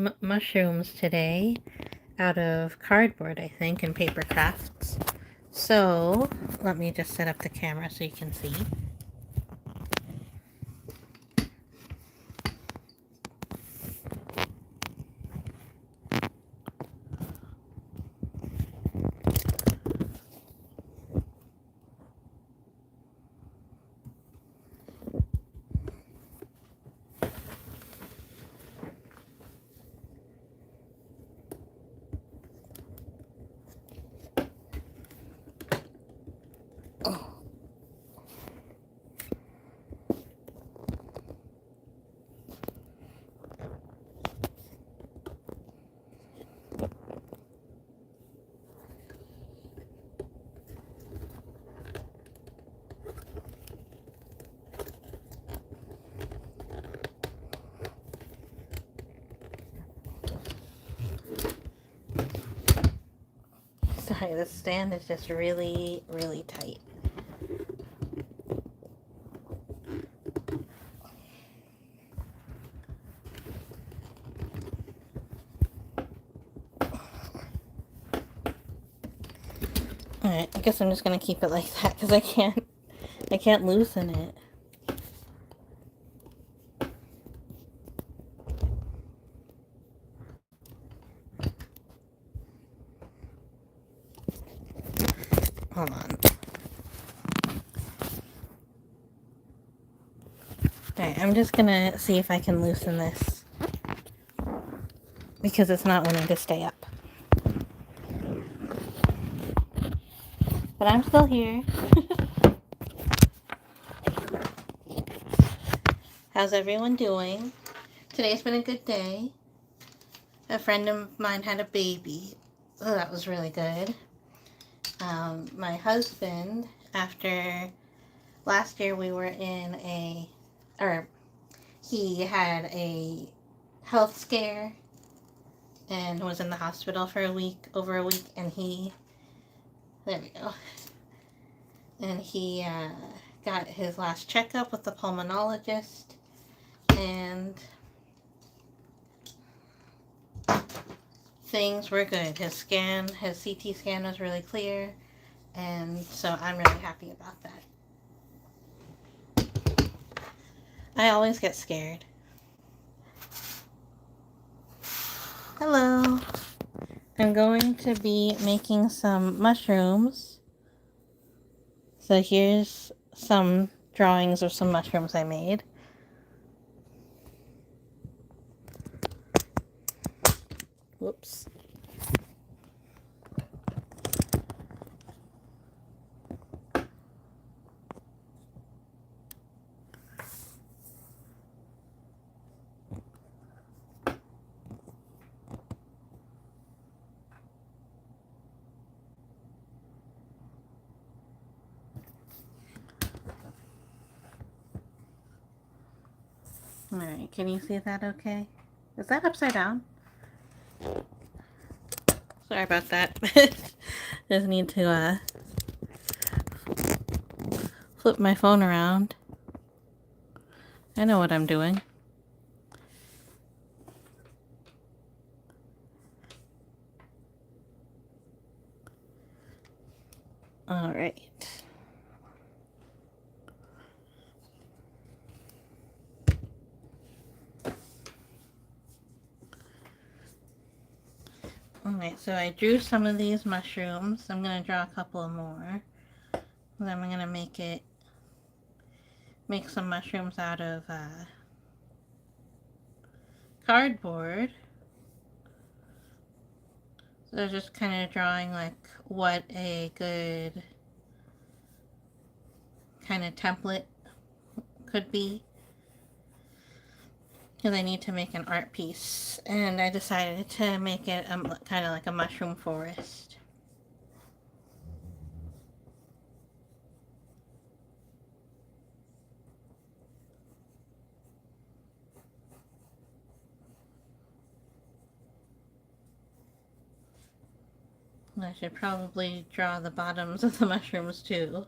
some mushrooms today out of cardboard, I think, and paper crafts. So, let me just set up the camera so you can see. Sorry, this stand is just really, really tight. Alright, I guess I'm just gonna keep it like that because I can't loosen it. Hold on. Alright, I'm just gonna see if I can loosen this because it's not wanting to stay up. But I'm still here. How's everyone doing? Today's been a good day. A friend of mine had a baby. Oh, that was really good. My husband, after last year we were in he had a health scare and was in the hospital for over a week, and there we go. And he got his last checkup with the pulmonologist, and things were good. His CT scan was really clear, and so I'm really happy about that. I always get scared. Hello. I'm going to be making some mushrooms. So here's some drawings of some mushrooms I made. Whoops. Alright, can you see that okay? Is that upside down? Sorry about that. Just need to flip my phone around. I know what I'm doing. Alright. Alright, so I drew some of these mushrooms. I'm going to draw a couple more. Then I'm going to make some mushrooms out of cardboard. So just kind of drawing like what a good kind of template could be. Because I need to make an art piece, and I decided to make it kind of like a mushroom forest. I should probably draw the bottoms of the mushrooms too.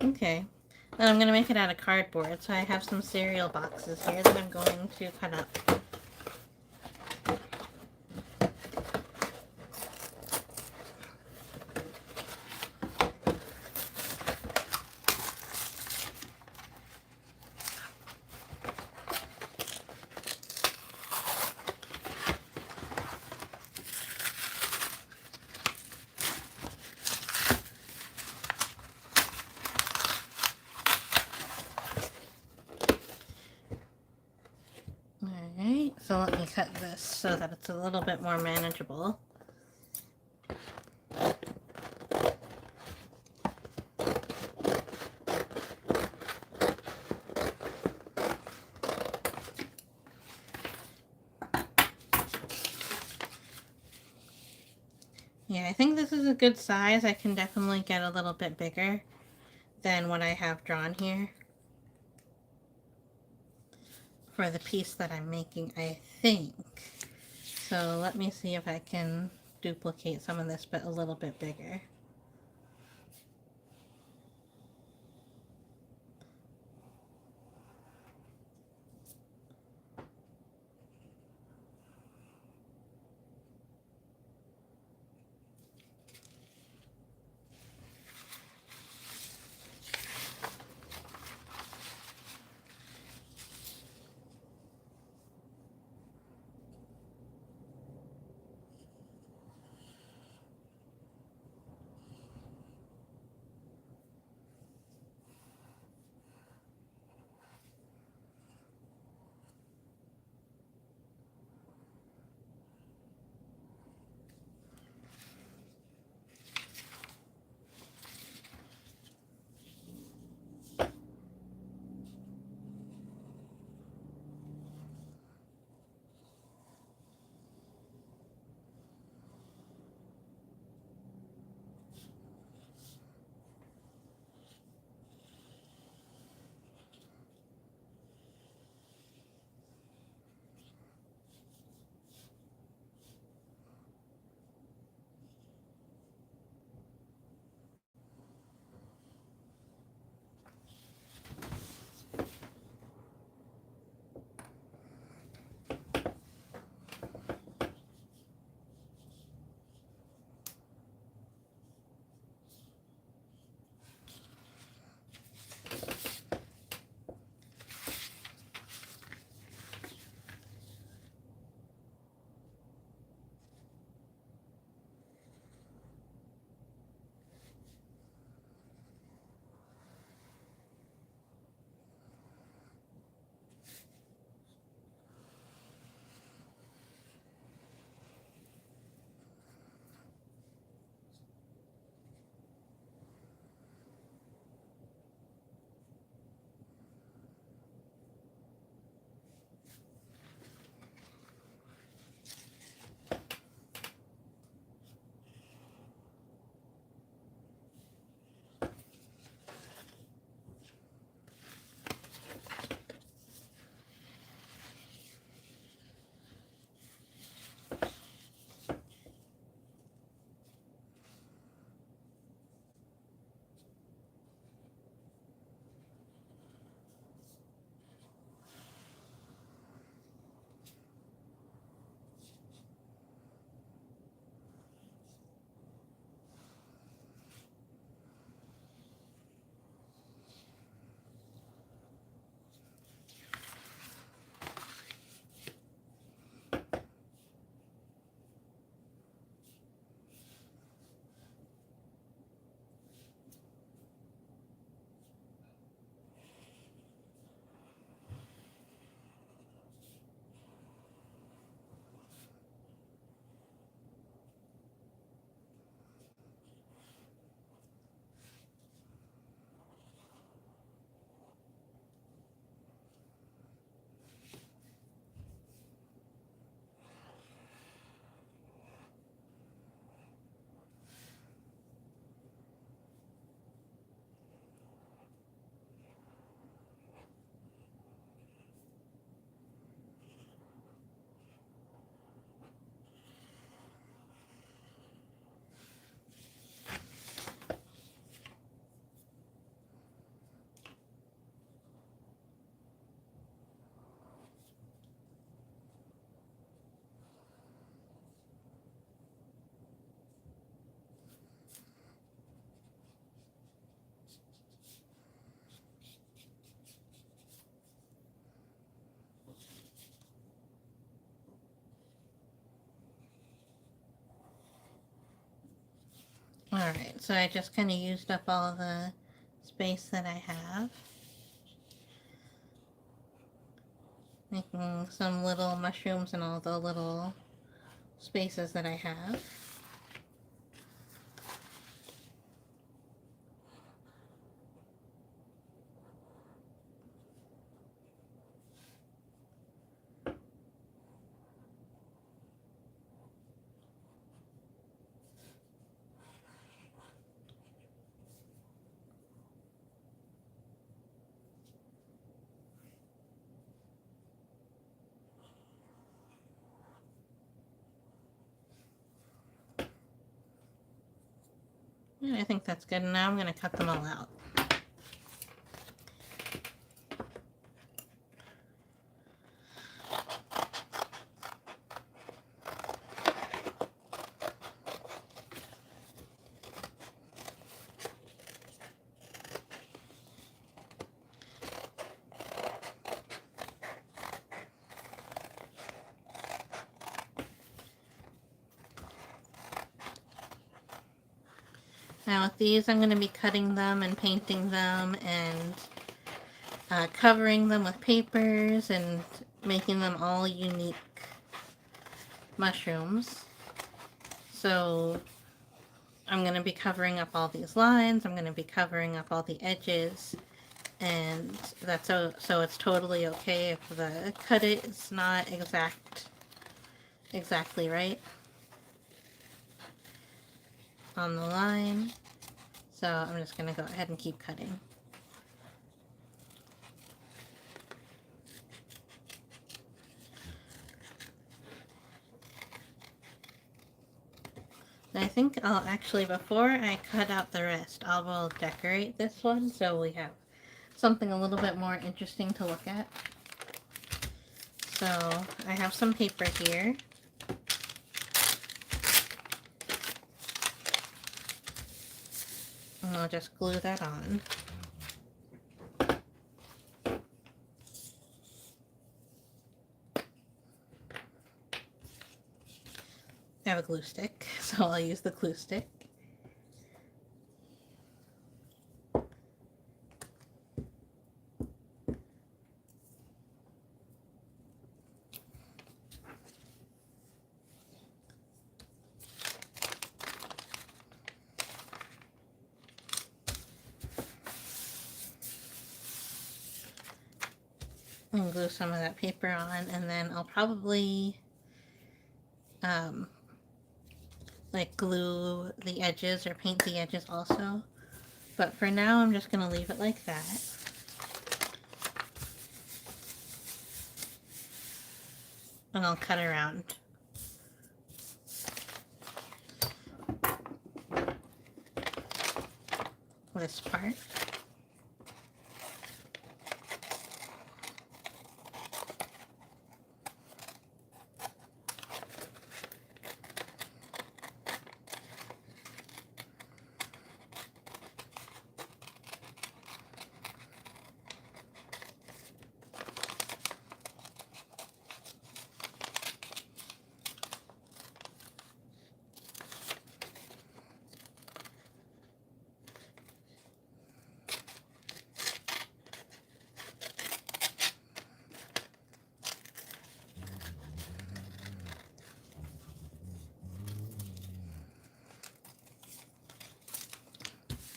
Okay. And I'm going to make it out of cardboard, so I have some cereal boxes here that I'm going to cut up. let me cut this so that it's a little bit more manageable. Yeah, I think this is a good size. I can definitely get a little bit bigger than what I have drawn here for the piece that I'm making, I think. So let me see if I can duplicate some of this, but a little bit bigger. Alright, so I just kind of used up all of the space that I have. Making some little mushrooms in all the little spaces that I have. Yeah, I think that's good. Now I'm going to cut them all out. Now with these, I'm going to be cutting them and painting them and covering them with papers and making them all unique mushrooms. So I'm going to be covering up all these lines, I'm going to be covering up all the edges, and that's so it's totally okay if the cut is not exactly right on the line. So I'm just going to go ahead and keep cutting. I think I'll actually, before I cut out the rest, I will decorate this one so we have something a little bit more interesting to look at. So I have some paper here. And I'll just glue that on. I have a glue stick, so I'll use the glue stick. And glue some of that paper on, and then I'll probably like glue the edges or paint the edges also. But for now, I'm just going to leave it like that. And I'll cut around. This part.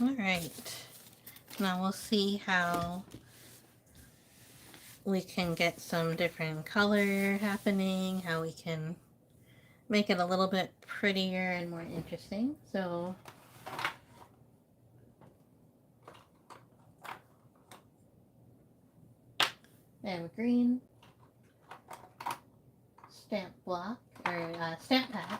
Alright, now we'll see how we can get some different color happening, how we can make it a little bit prettier and more interesting. So I have a green stamp block, or stamp pad.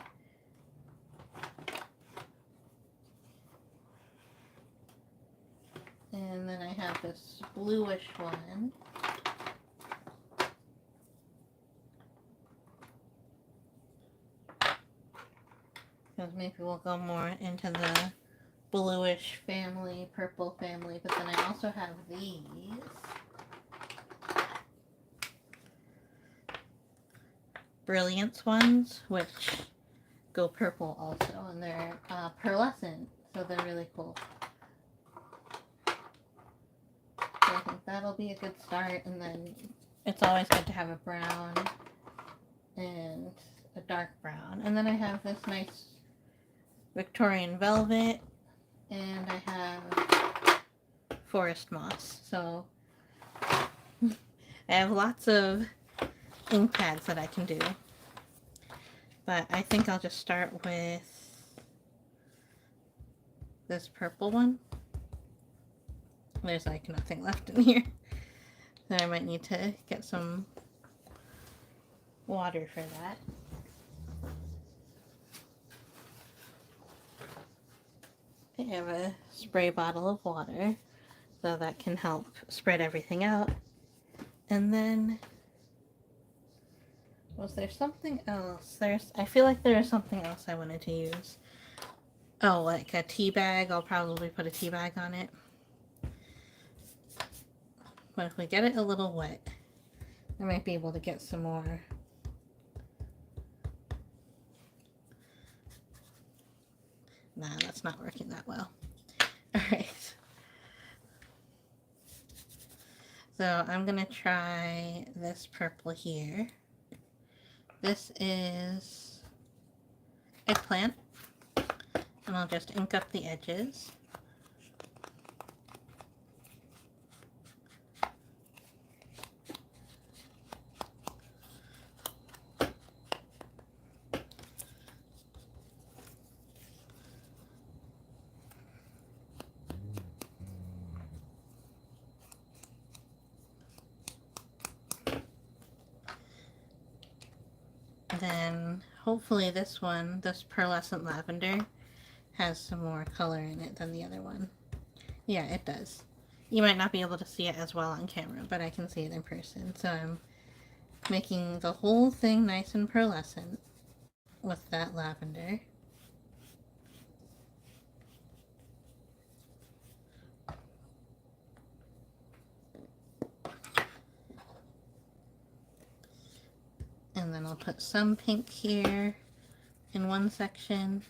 And then I have this bluish one. Because maybe we'll go more into the bluish family, purple family. But then I also have these. Brilliance ones, which go purple also. And they're pearlescent, so they're really cool. So I think that'll be a good start, and then it's always good to have a brown and a dark brown. And then I have this nice Victorian velvet, and I have forest moss. So I have lots of ink pads that I can do. But I think I'll just start with this purple one. There's like nothing left in here. So I might need to get some water for that. I have a spray bottle of water, so that can help spread everything out. And then, was there something else? I feel like there is something else I wanted to use. Oh, like a tea bag. I'll probably put a tea bag on it. But if we get it a little wet, I might be able to get some more. Nah, that's not working that well. Alright. So I'm gonna try this purple here. This is eggplant. And I'll just ink up the edges. Then hopefully this one, this pearlescent lavender, has some more color in it than the other one. Yeah, it does. You might not be able to see it as well on camera, but I can see it in person. So I'm making the whole thing nice and pearlescent with that lavender. And then I'll put some pink here in one section.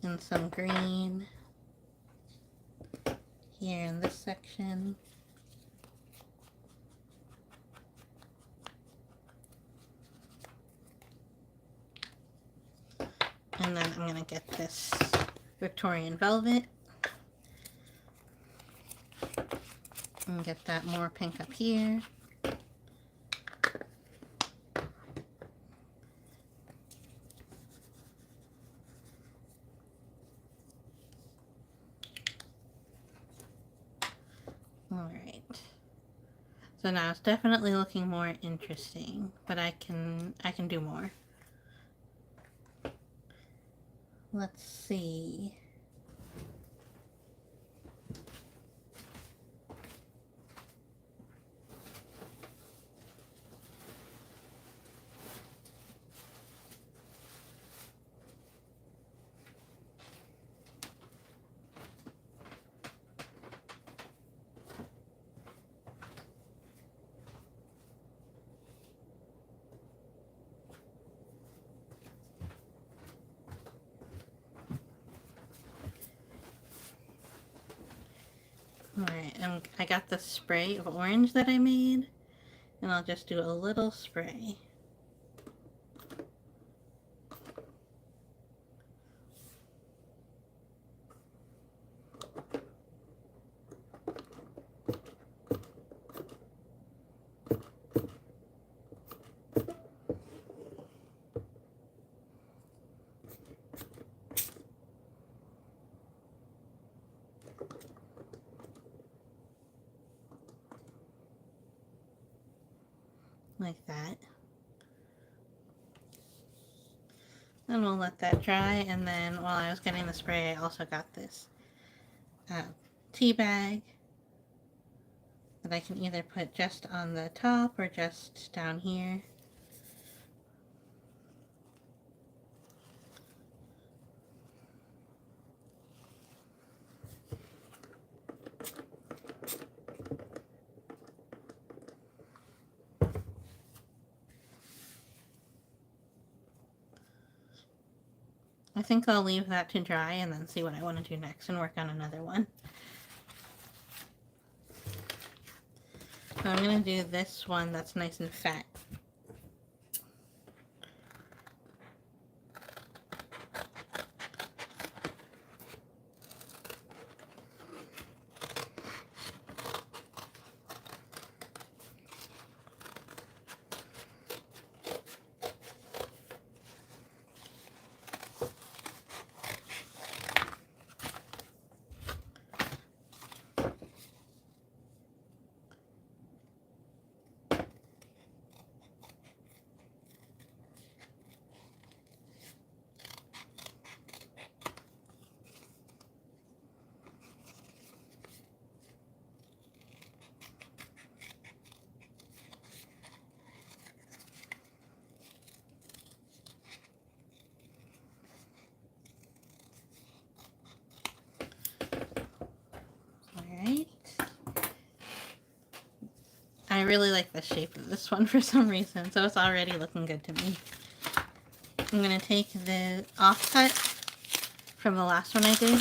And some green here in this section. And then I'm gonna get this Victorian velvet and get that more pink up here. Alright. So now it's definitely looking more interesting, but I can do more. Let's see. Alright, and I got the spray of orange that I made, and I'll just do a little spray. Like that. And we'll let that dry, and then while I was getting the spray, I also got this tea bag that I can either put just on the top or just down here. I think I'll leave that to dry and then see what I want to do next and work on another one. So I'm going to do this one that's nice and fat. Alright. I really like the shape of this one for some reason, so it's already looking good to me. I'm going to take the offcut from the last one I did,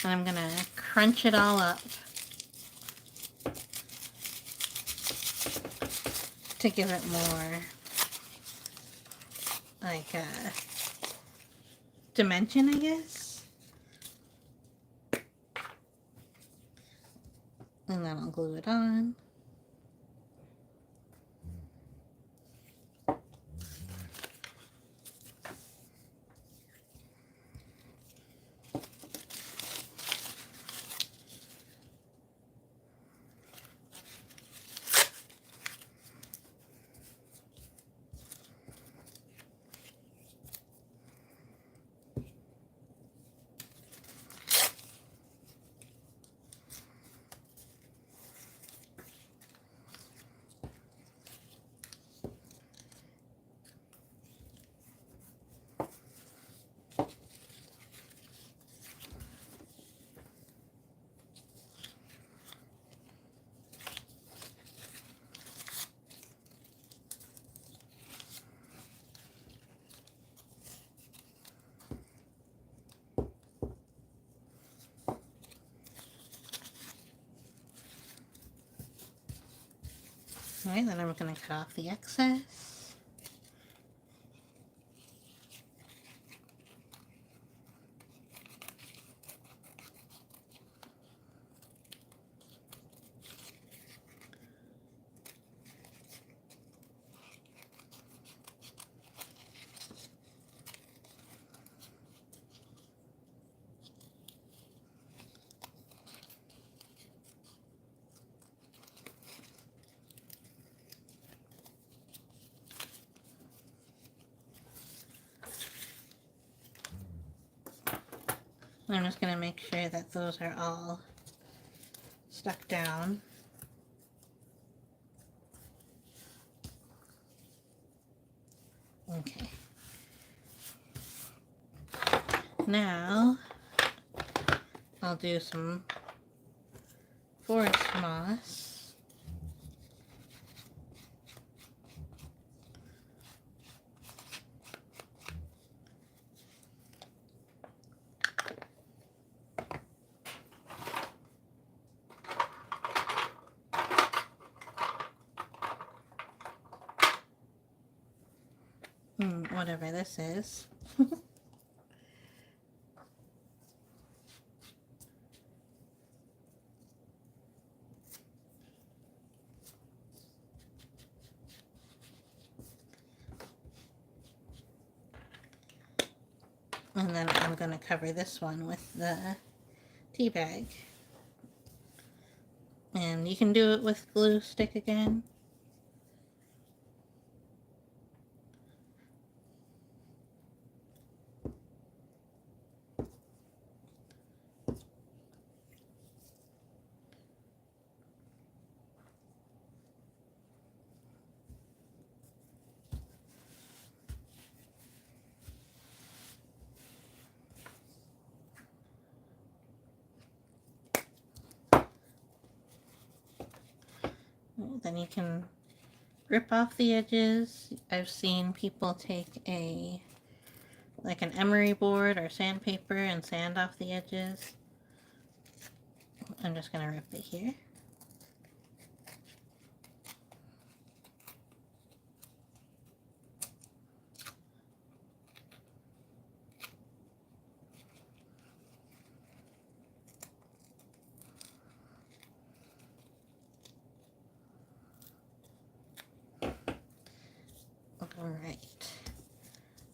and I'm going to crunch it all up to give it more, like, dimension, I guess. And then I'll glue it on. Alright, then I'm going to cut off the excess. I'm just going to make sure that those are all stuck down. Okay. Now, I'll do some forest moss. Whatever this is. And then I'm going to cover this one with the tea bag. And you can do it with glue stick again. Then you can rip off the edges. I've seen people take like an emery board or sandpaper and sand off the edges. I'm just going to rip it here.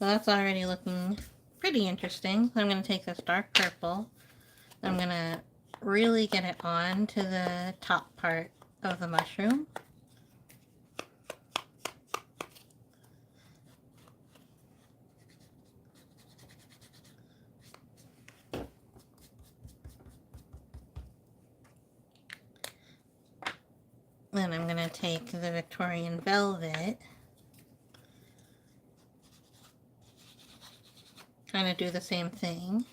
So that's already looking pretty interesting. I'm going to take this dark purple. I'm going to really get it on to the top part of the mushroom. Then I'm going to take the Victorian Velvet, kind of do the same thing.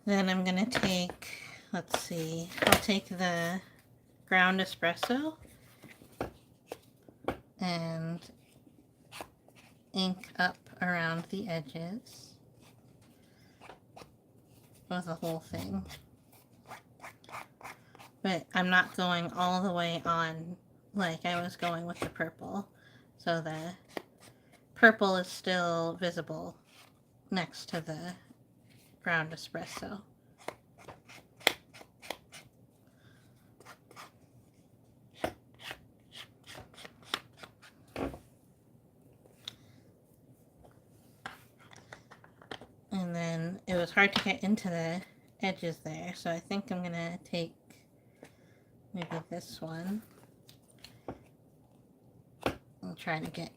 Then I'm going to take, let's see, I'll take the ground espresso and ink up around the edges of the whole thing. But I'm not going all the way on like I was going with the purple. So the purple is still visible next to the ground espresso. And then it was hard to get into the edges there, so I think I'm gonna take maybe this one and try to get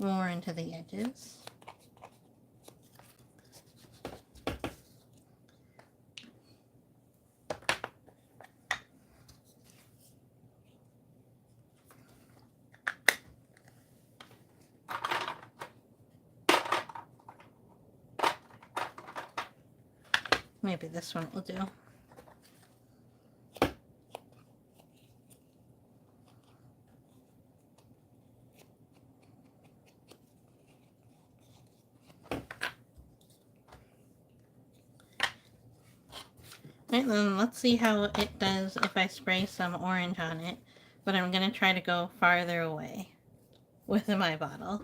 more into the edges. Maybe this one will do. Right, then let's see how it does if I spray some orange on it. But I'm going to try to go farther away with my bottle.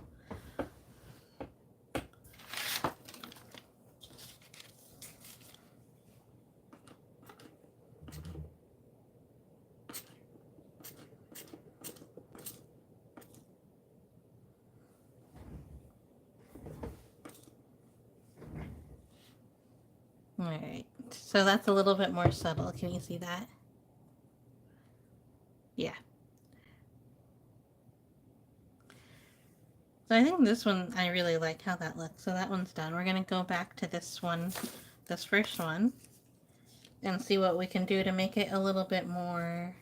Alright, so that's a little bit more subtle. Can you see that? Yeah. So I think this one, I really like how that looks. So that one's done. We're going to go back to this one, this first one, and see what we can do to make it a little bit more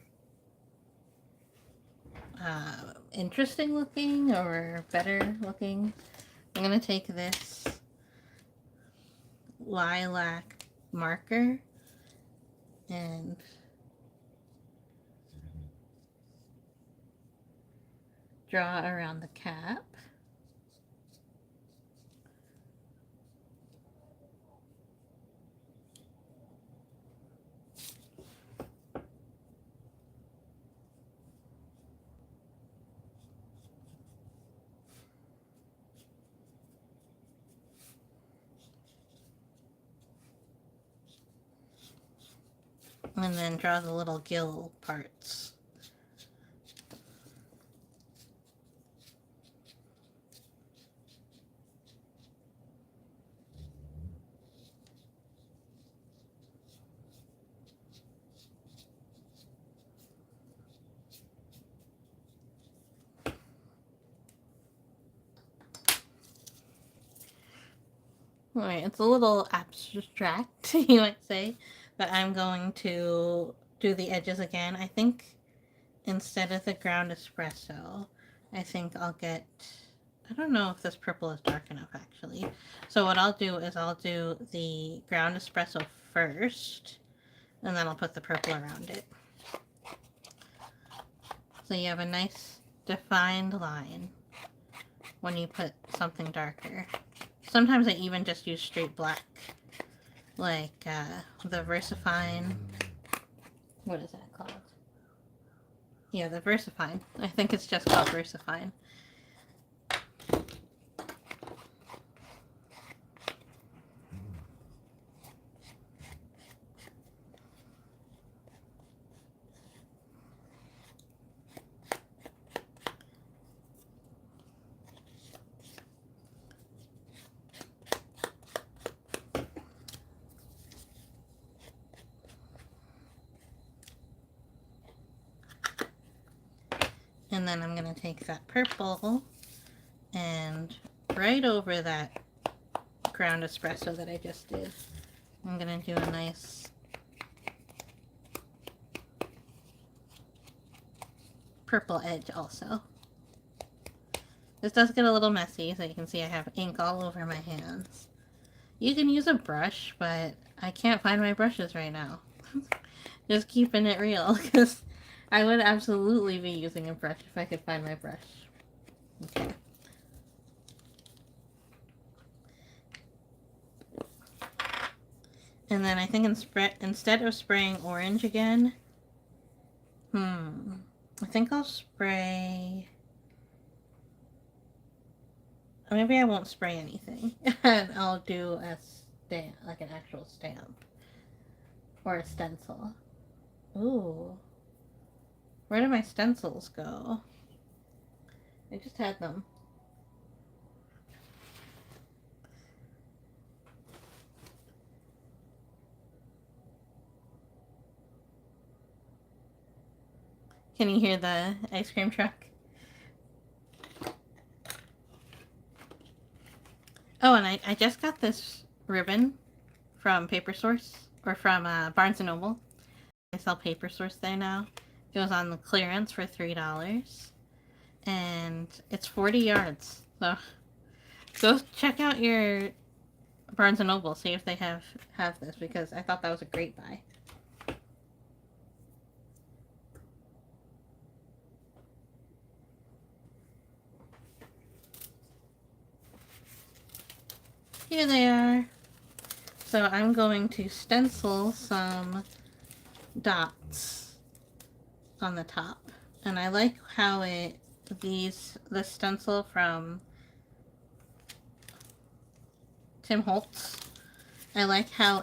interesting looking or better looking. I'm going to take this lilac marker and draw around the cap. And then draw the little gill parts. Alright, it's a little abstract, you might say, but I'm going to do the edges again. I think instead of the ground espresso, I think I'll get, I don't know if this purple is dark enough actually. So what I'll do is I'll do the ground espresso first, and then I'll put the purple around it. So you have a nice defined line when you put something darker. Sometimes I even just use straight black, like the VersaFine. What is that called? Yeah, the VersaFine. I think it's just called VersaFine. And then I'm going to take that purple and right over that ground espresso that I just did, I'm going to do a nice purple edge also. This does get a little messy, so you can see I have ink all over my hands. You can use a brush, but I can't find my brushes right now. Just keeping it real, because I would absolutely be using a brush if I could find my brush. Okay. And then I think instead of spraying orange again, I think I'll spray... Maybe I won't spray anything. And I'll do a stamp, like an actual stamp. Or a stencil. Ooh. Where did my stencils go? I just had them. Can you hear the ice cream truck? Oh, and I just got this ribbon from Paper Source, or from Barnes & Noble. I sell Paper Source there now. It was on the clearance for $3. And it's 40 yards. So go check out your Barnes & Noble, see if they have this, because I thought that was a great buy. Here they are. So I'm going to stencil some dots on the top. And I like how the stencil from Tim Holtz, I like how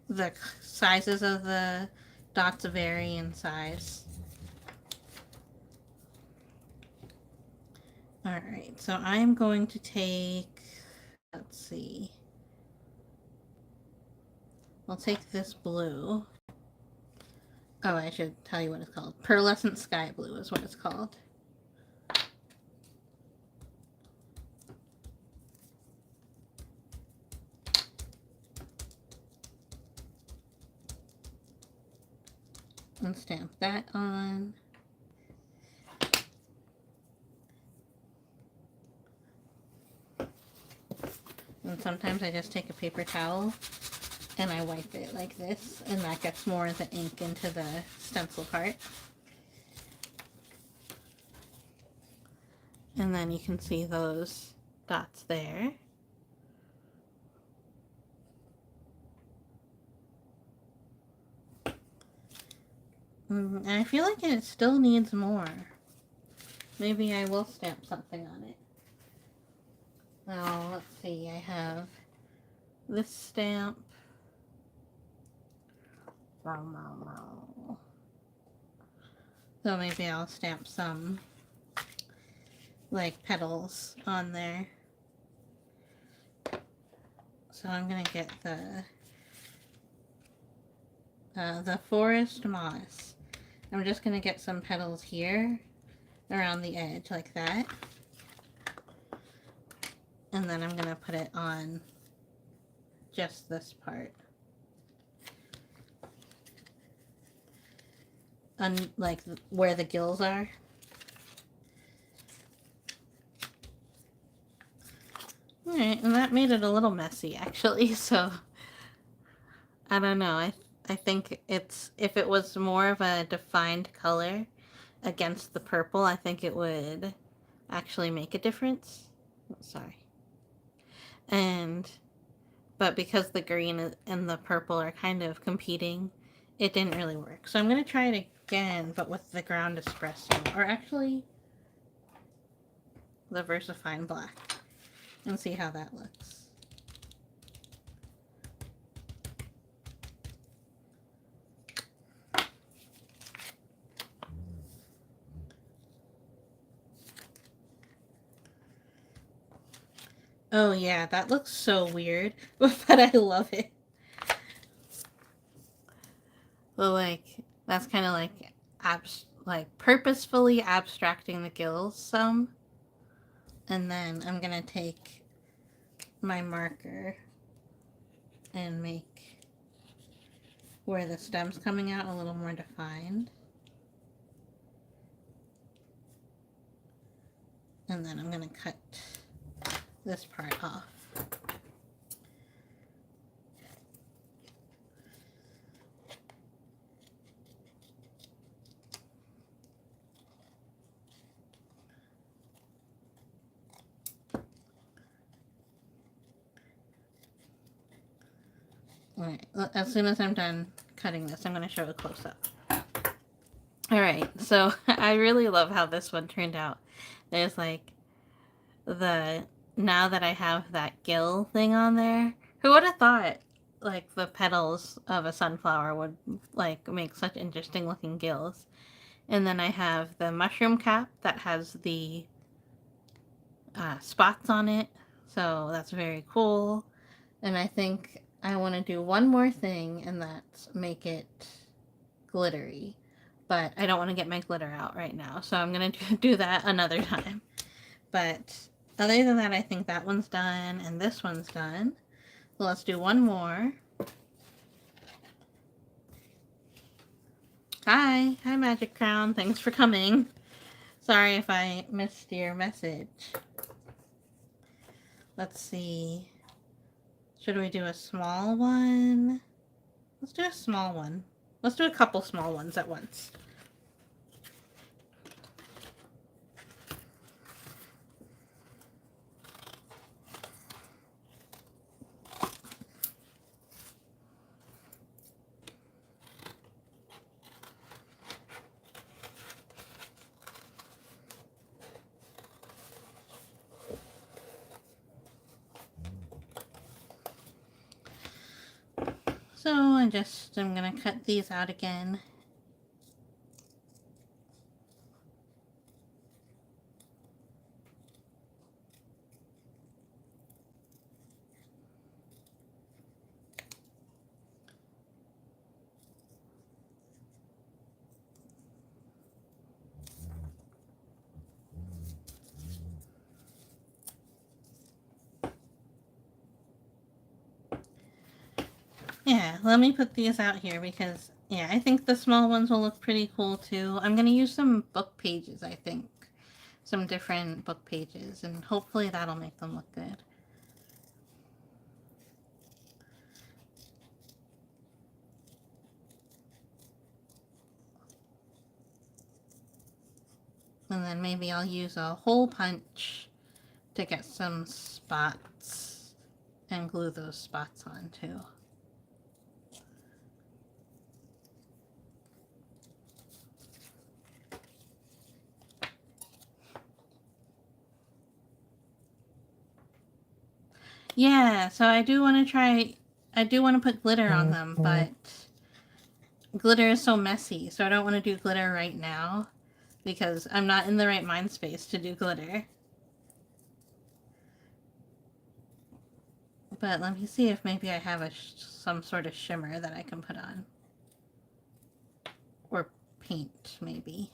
the sizes of the dots vary in size. Alright, so I'm going to take, let's see, I'll take this blue. Oh, I should tell you what it's called. Pearlescent Sky Blue is what it's called. And stamp that on. And sometimes I just take a paper towel and I wipe it like this, and that gets more of the ink into the stencil part. And then you can see those dots there. And I feel like it still needs more. Maybe I will stamp something on it. Now, let's see, I have this stamp. So maybe I'll stamp some, like, petals on there. So I'm gonna get the forest moss. I'm just gonna get some petals here around the edge like that. And then I'm gonna put it on just this part. Like where the gills are. Alright, and that made it a little messy actually, so I don't know. I think if it was more of a defined color against the purple, I think it would actually make a difference. Oh, sorry. But because the green and the purple are kind of competing, it didn't really work. So I'm going to try it again, but with the ground espresso, or actually the VersaFine Black, and see how that looks. Oh yeah, that looks so weird, but I love it. Well, like, that's kind of like like purposefully abstracting the gills some. And then I'm going to take my marker and make where the stem's coming out a little more defined. And then I'm going to cut this part off. Alright, as soon as I'm done cutting this, I'm going to show a close-up. Alright, so I really love how this one turned out. There's like now that I have that gill thing on there, who would have thought like the petals of a sunflower would like make such interesting looking gills. And then I have the mushroom cap that has the spots on it, so that's very cool. And I think I want to do one more thing, and that's make it glittery. But I don't want to get my glitter out right now, so I'm going to do that another time. But other than that, I think that one's done, and this one's done. So let's do one more. Hi Magic Crown, thanks for coming. Sorry if I missed your message. Let's see. Should we do a small one? Let's do a small one. Let's do a couple small ones at once. So I'm going to cut these out again. Yeah, let me put these out here because, yeah, I think the small ones will look pretty cool too. I'm going to use some book pages, I think. Some different book pages, and hopefully that'll make them look good. And then maybe I'll use a hole punch to get some spots and glue those spots on too. Yeah, so I do want to put glitter on them, but glitter is so messy, so I don't want to do glitter right now because I'm not in the right mind space to do glitter. But let me see if maybe I have some sort of shimmer that I can put on. Or paint, maybe.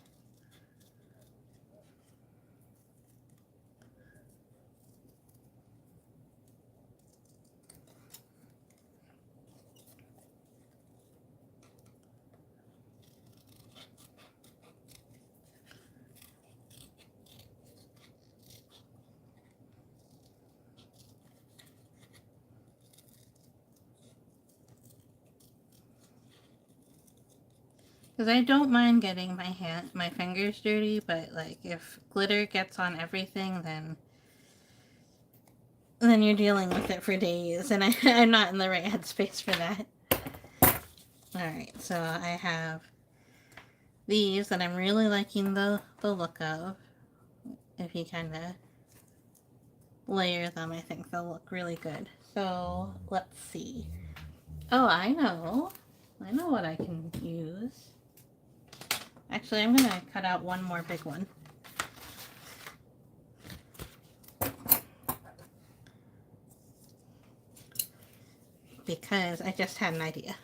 Because I don't mind getting my fingers dirty, but like if glitter gets on everything, then you're dealing with it for days, and I'm not in the right headspace for that. Alright, so I have these that I'm really liking the look of. If you kind of layer them, I think they'll look really good. So let's see. Oh, I know what I can use. Actually, I'm going to cut out one more big one. Because I just had an idea.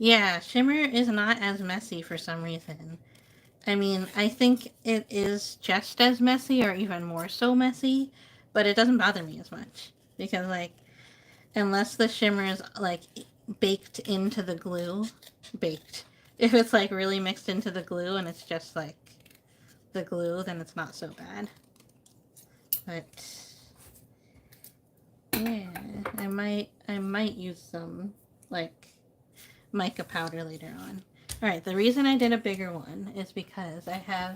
Yeah, shimmer is not as messy for some reason. I mean, I think it is just as messy or even more so messy, but it doesn't bother me as much because like unless the shimmer is like baked into the glue, baked. If it's like really mixed into the glue and it's just like the glue, then it's not so bad. But yeah, I might use some like mica powder later on. All right, the reason I did a bigger one is because I have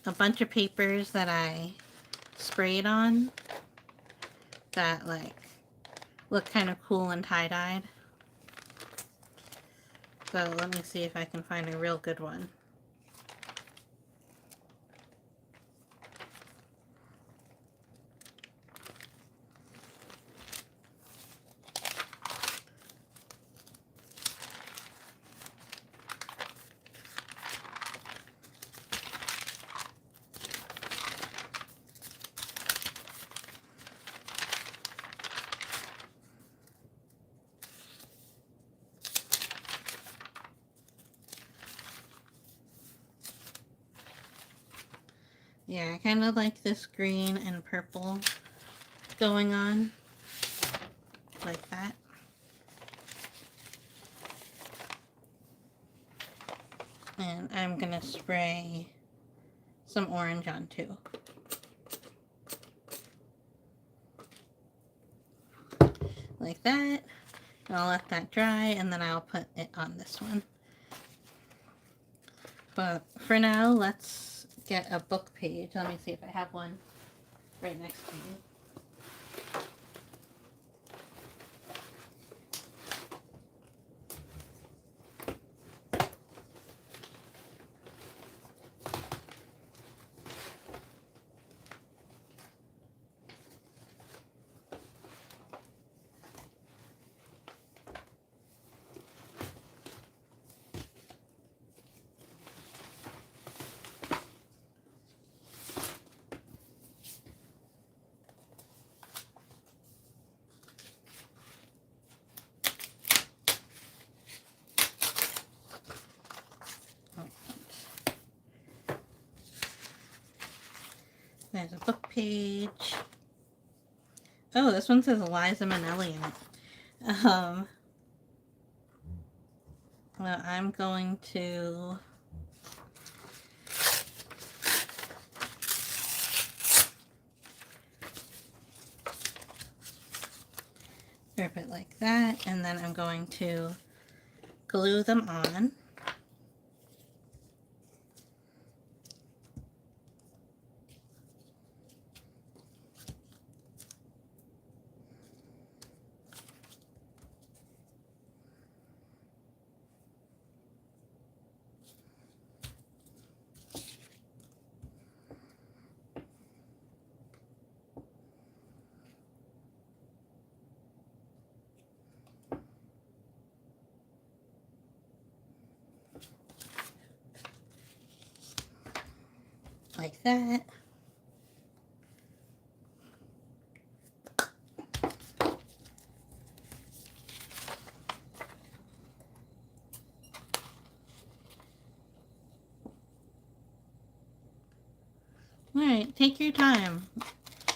a bunch of papers that I sprayed on that like look kind of cool and tie-dyed. So let me see if I can find a real good one. Yeah, I kind of like this green and purple going on, like that. And I'm gonna spray some orange on too. Like that. I'll let that dry and then I'll put it on this one. But for now, let's get a book page. Let me see if I have one right next to me. There's a book page. Oh, this one says Eliza Minnelli in it. Well, I'm going to rip it like that, and then I'm going to glue them on. Like that. Alright, take your time.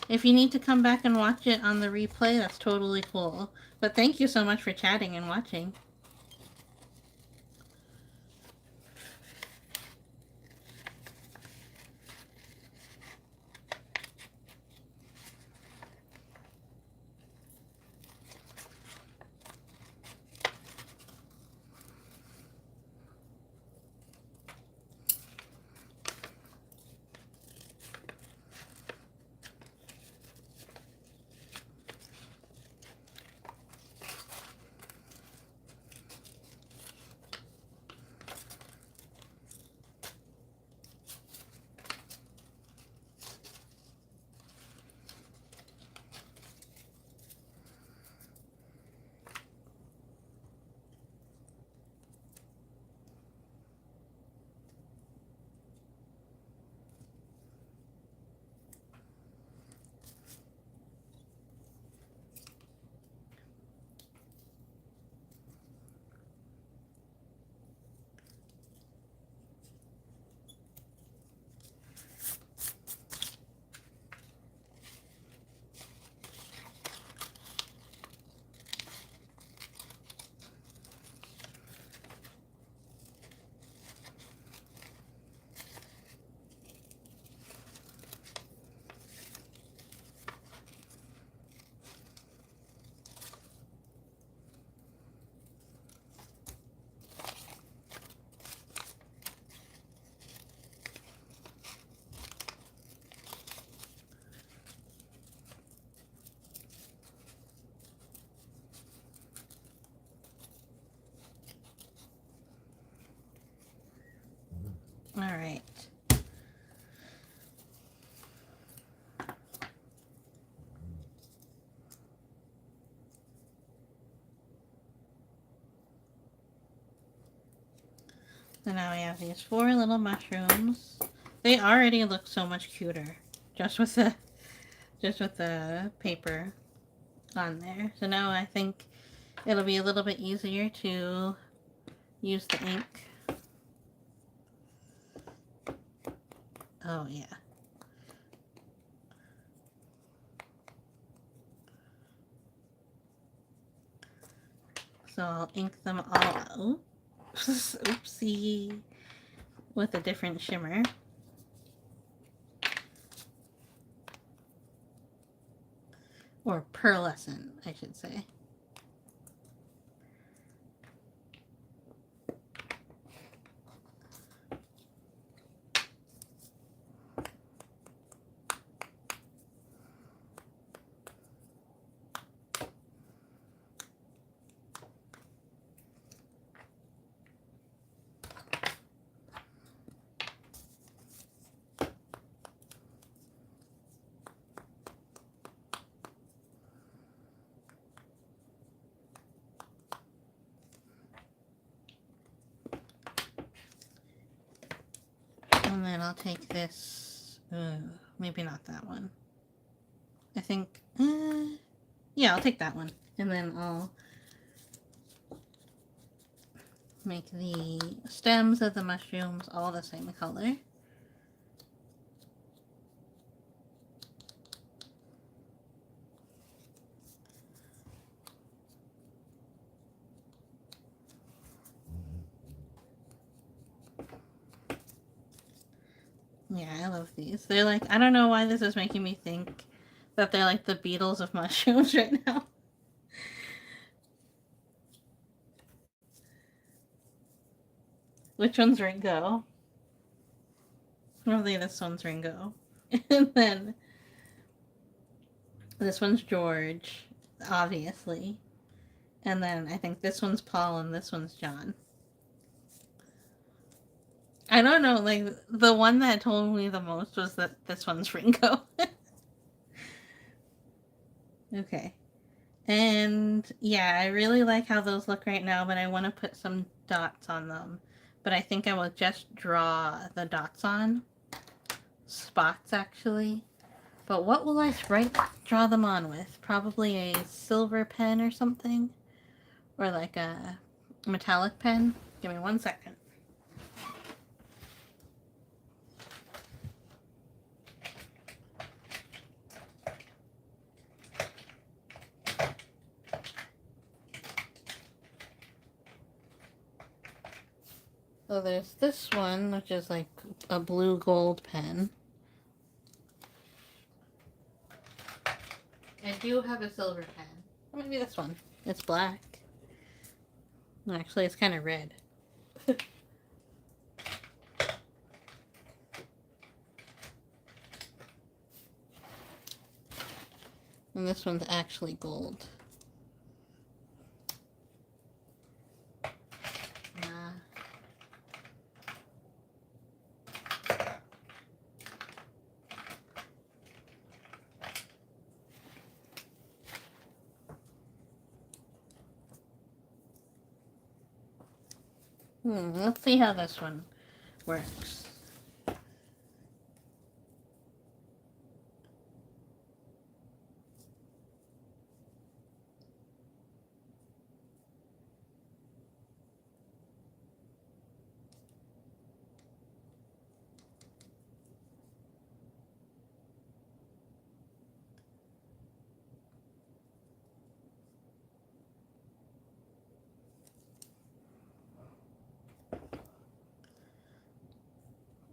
If you need to come back and watch it on the replay, that's totally cool. But thank you so much for chatting and watching. Alright. So now we have these 4 little mushrooms. They already look so much cuter just with the paper on there. So now I think it'll be a little bit easier to use the ink. Oh yeah. So I'll ink them all out. Oopsie. With a different shimmer. Or pearlescent, I should say. And then I'll take this, maybe not that one. I think, yeah, I'll take that one. And then I'll make the stems of the mushrooms all the same color. Yeah, I love these. They're like, I don't know why this is making me think that they're like the Beatles of mushrooms right now. Which one's Ringo? Probably this one's Ringo. And then this one's George, obviously. And then I think this one's Paul and this one's John. I don't know, like, the one that told me the most was that this one's Ringo. Okay. And yeah, I really like how those look right now, but I want to put some dots on them. But I think I will just draw the dots on. Spots, actually. But what will I draw them on with? Probably a silver pen or something? Or like a metallic pen? Give me 1 second. So there's this one, which is like a blue gold pen. I do have a silver pen. Or maybe this one. It's black. Actually, it's kind of red. And this one's actually gold. Let's see how this one works.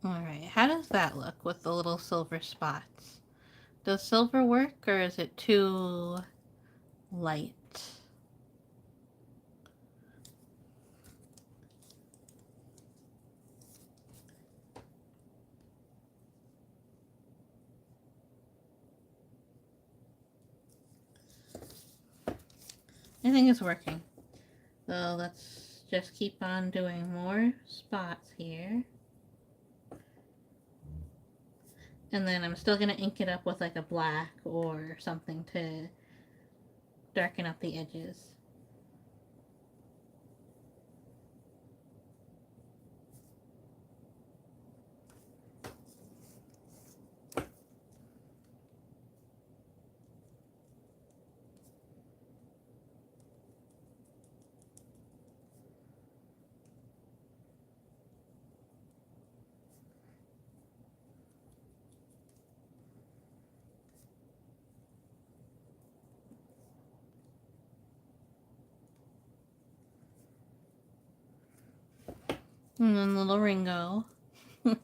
Alright, how does that look with the little silver spots? Does silver work, or is it too light? I think it's working. So let's just keep on doing more spots here. And then I'm still going to ink it up with like a black or something to darken up the edges. And then little Ringo. I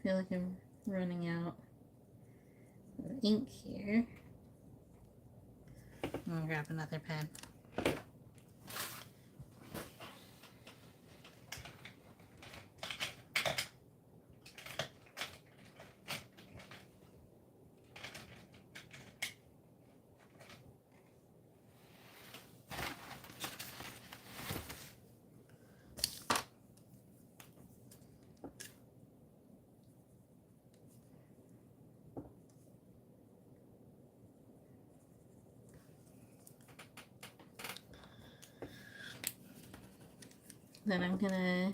feel like I'm running out of ink here. I'm gonna grab another pen. Then I'm gonna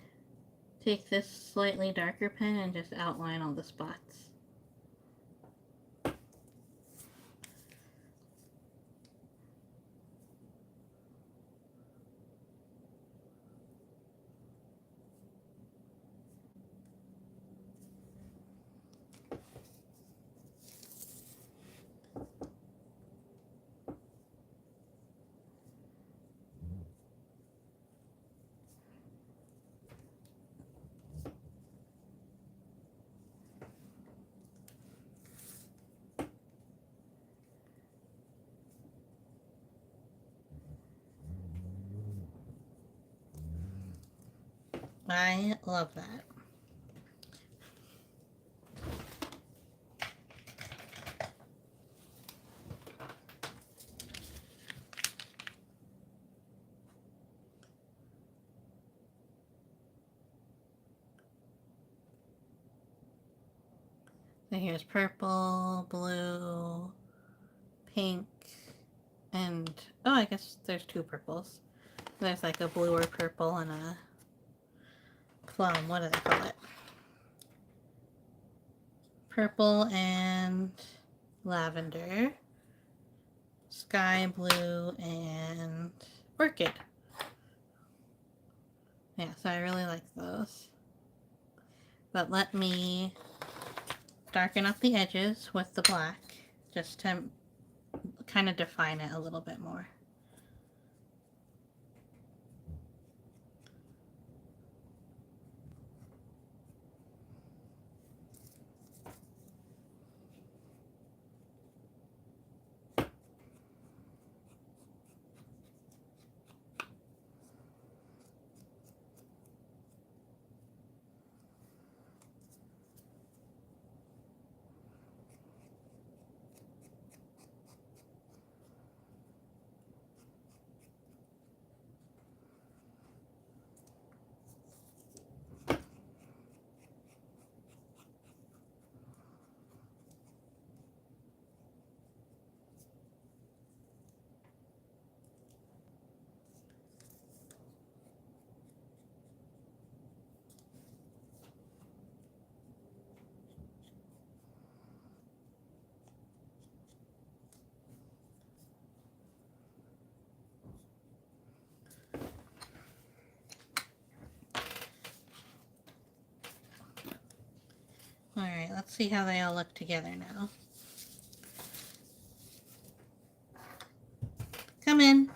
take this slightly darker pen and just outline all the spots. I love that. So here's purple, blue, pink, and oh, I guess there's two purples. There's like a blue or purple and a plum. What do they call it? Purple and lavender, sky blue, and orchid. Yeah, so I really like those. But let me darken up the edges with the black just to kind of define it a little bit more. Alright, let's see how they all look together now. Come in.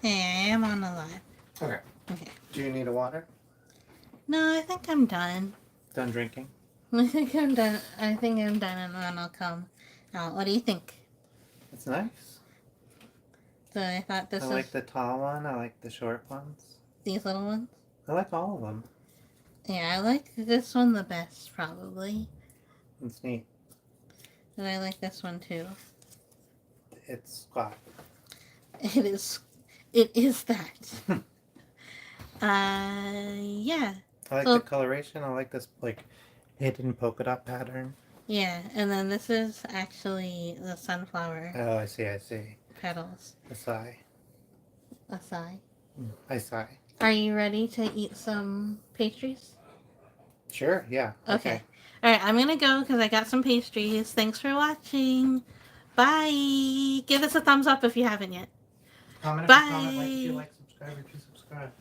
Hey, I'm on the live. Okay. Okay. Do you need a water? No, I think I'm done. Done drinking? I think I'm done. I think I'm done, and then I'll come out. What do you think? It's nice. So I thought this I is like the tall one. I like the short ones. these little ones. I like all of them. Yeah, I like this one the best, probably. It's neat. And I like this one too. It's squat. It is. It is that. Yeah. I like the So, coloration. I like this like hidden polka dot pattern. yeah, and then this is actually the sunflower Oh, I see. I see. petals. I sigh. Aside. I sigh. Are you ready to eat some pastries? Sure. Yeah. Okay. Okay. Alright, I'm gonna go because I got some pastries. Thanks for watching. Bye. Give us a thumbs up if you haven't yet. Comment if you comment, like if you Bye. like, subscribe if you subscribe.